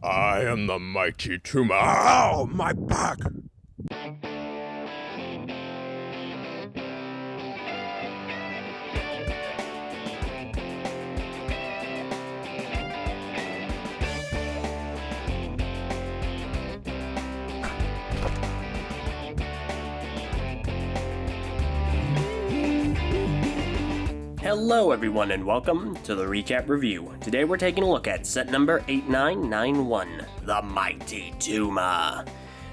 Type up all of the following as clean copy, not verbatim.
I am the mighty Tuma. Ow, my back! Hello everyone and welcome to the Recap Review. Today we're taking a look at set number 8991, the Mighty Tuma.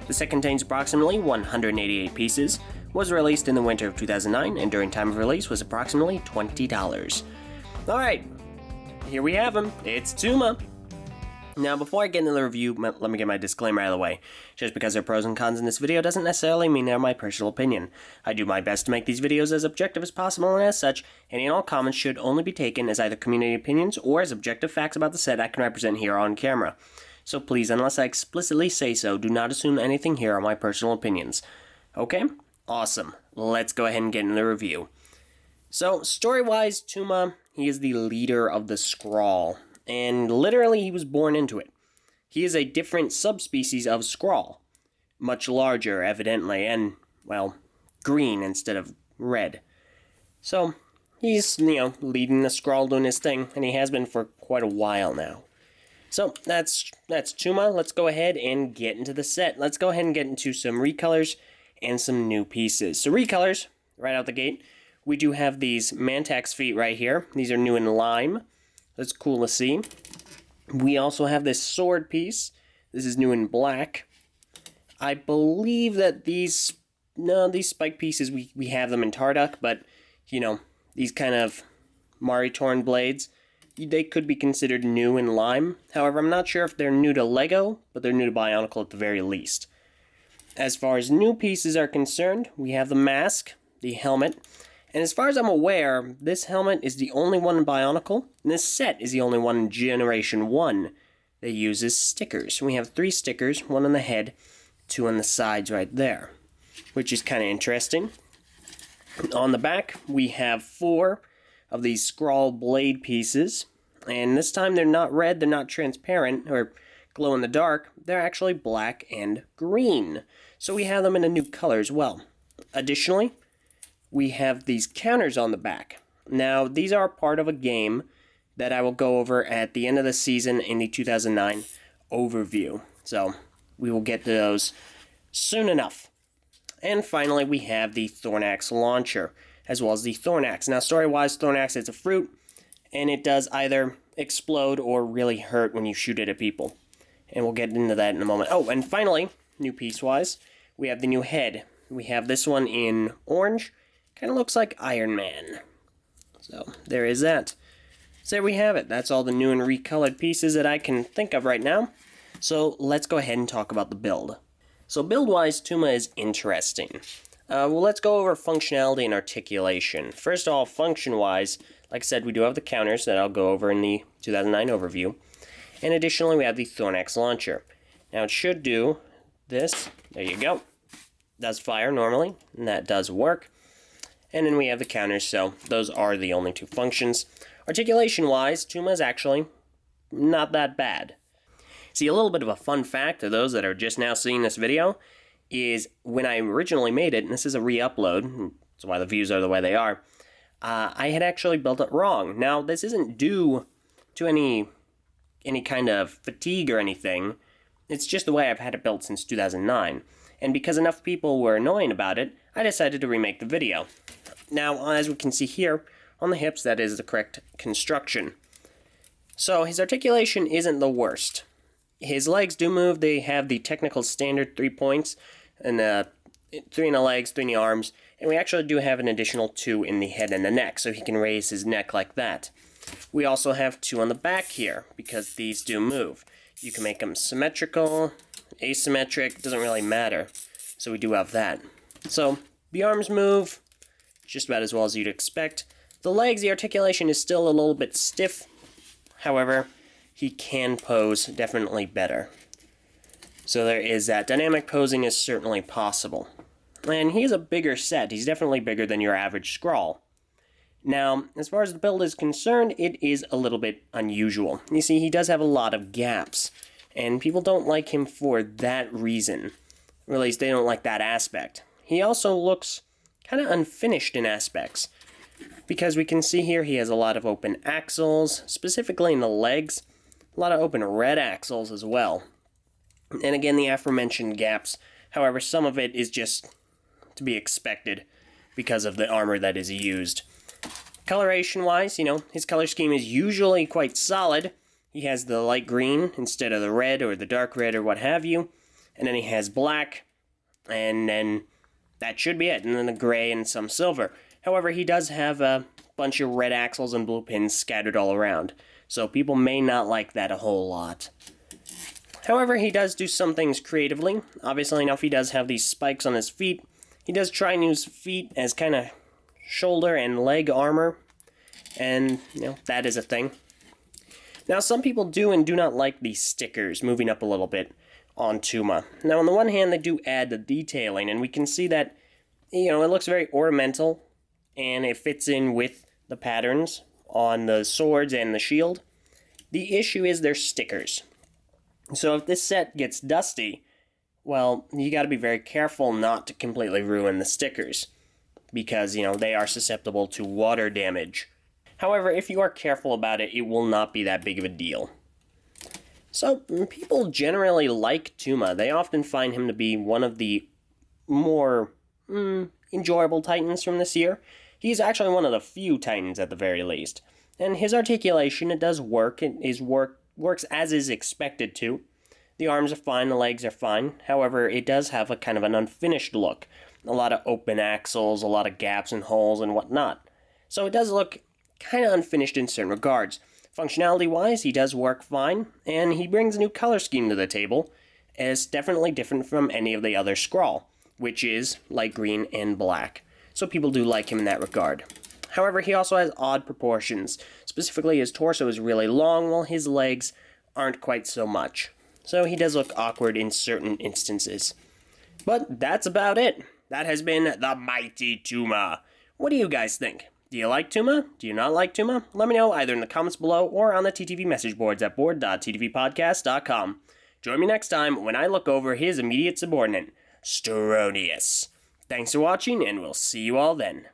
The set contains approximately 188 pieces, was released in the winter of 2009, and during time of release was approximately $20. Alright, here we have him, it's Tuma. Now, before I get into the review, let me get my disclaimer out of the way. Just because there are pros and cons in this video doesn't necessarily mean they're my personal opinion. I do my best to make these videos as objective as possible, and as such, any and all comments should only be taken as either community opinions or as objective facts about the set I can represent here on camera. So please, unless I explicitly say so, do not assume anything here are my personal opinions. Okay? Awesome. Let's go ahead and get into the review. So, story-wise, Tuma, he is the leader of the Skrull. And literally he was born into it. He is a different subspecies of Skrull. Much larger, evidently, and, well, green instead of red. So, he's, leading the Skrull doing his thing, and he has been for quite a while now. So, that's Tuma. Let's go ahead and get into the set. Let's go ahead and get into some recolors and some new pieces. So, recolors, right out the gate, we do have these Mantax feet right here. These are new in lime. That's cool to see. We also have this sword piece. This is new in black. I believe that these spike pieces, we have them in Tarduk, but, these kind of Mari-torn blades, they could be considered new in lime. However, I'm not sure if they're new to Lego, but they're new to Bionicle at the very least. As far as new pieces are concerned, we have the mask, the helmet, and as far as I'm aware, this helmet is the only one in Bionicle, and this set is the only one in Generation 1 that uses stickers. We have 3 stickers, 1 on the head, 2 on the sides right there, which is kind of interesting. On the back, we have 4 of these Skrull blade pieces, and this time they're not red, they're not transparent, or glow in the dark, they're actually black and green. So we have them in a new color as well. Additionally, we have these counters on the back. Now, these are part of a game that I will go over at the end of the season in the 2009 overview. So, we will get to those soon enough. And finally, we have the Thorn Axe Launcher, as well as the Thorn Axe. Now, story-wise, Thorn Axe is a fruit, and it does either explode or really hurt when you shoot it at people. And we'll get into that in a moment. Oh, and finally, new piece-wise, we have the new head. We have this one in orange. Kind of looks like Iron Man. So, there is that. So there we have it. That's all the new and recolored pieces that I can think of right now. So, let's go ahead and talk about the build. So, build-wise, Tuma is interesting. Well, let's go over functionality and articulation. First of all, function-wise, like I said, we do have the counters that I'll go over in the 2009 overview. And additionally, we have the Thorn Axe Launcher. Now, it should do this. There you go. Does fire normally, and that does work. And then we have the counters, so those are the only 2 functions. Articulation-wise, Tuma is actually not that bad. See, a little bit of a fun fact to those that are just now seeing this video is when I originally made it, and this is a re-upload, that's why the views are the way they are, I had actually built it wrong. Now, this isn't due to any kind of fatigue or anything. It's just the way I've had it built since 2009. And because enough people were annoying about it, I decided to remake the video. Now, as we can see here, on the hips, that is the correct construction. So, his articulation isn't the worst. His legs do move. They have the technical standard 3 points, and 3 in the legs, 3 in the arms, and we actually do have an additional 2 in the head and the neck, so he can raise his neck like that. We also have 2 on the back here, because these do move. You can make them symmetrical, asymmetric, doesn't really matter. So we do have that. So, the arms move just about as well as you'd expect. The legs, the articulation is still a little bit stiff. However, he can pose definitely better. So there is that. Dynamic posing is certainly possible. And he is a bigger set. He's definitely bigger than your average Skrull. Now, as far as the build is concerned, it is a little bit unusual. You see, he does have a lot of gaps, and people don't like him for that reason. Or at least they don't like that aspect. He also looks kind of unfinished in aspects, because we can see here he has a lot of open axles, specifically in the legs, a lot of open red axles as well. And again, the aforementioned gaps. However, some of it is just to be expected because of the armor that is used. Coloration-wise, his color scheme is usually quite solid. He has the light green instead of the red or the dark red or what have you. And then he has black, and then that should be it. And then the gray and some silver. However, he does have a bunch of red axles and blue pins scattered all around. So people may not like that a whole lot. However, he does do some things creatively. Obviously enough, he does have these spikes on his feet. He does try and use feet as kind of shoulder and leg armor, and that is a thing. Now, some people do and do not like these stickers moving up a little bit on Tuma. Now, on the one hand, they do add the detailing, and we can see that it looks very ornamental, and it fits in with the patterns on the swords and the shield. The issue is their stickers. So if this set gets dusty, well, you got to be very careful not to completely ruin the stickers, because, they are susceptible to water damage. However, if you are careful about it, it will not be that big of a deal. So, people generally like Tuma. They often find him to be one of the more enjoyable Titans from this year. He's actually one of the few Titans at the very least. And his articulation, it does work. Works as is expected to. The arms are fine, the legs are fine. However, it does have a kind of an unfinished look. A lot of open axles, a lot of gaps and holes and whatnot. So it does look kind of unfinished in certain regards. Functionality-wise, he does work fine, and he brings a new color scheme to the table, as definitely different from any of the other Skrull, which is light green and black. So people do like him in that regard. However, he also has odd proportions. Specifically, his torso is really long, while his legs aren't quite so much. So he does look awkward in certain instances. But that's about it. That has been the Mighty Tuma. What do you guys think? Do you like Tuma? Do you not like Tuma? Let me know either in the comments below or on the TTV message boards at board.ttvpodcast.com. Join me next time when I look over his immediate subordinate, Stronius. Thanks for watching, and we'll see you all then.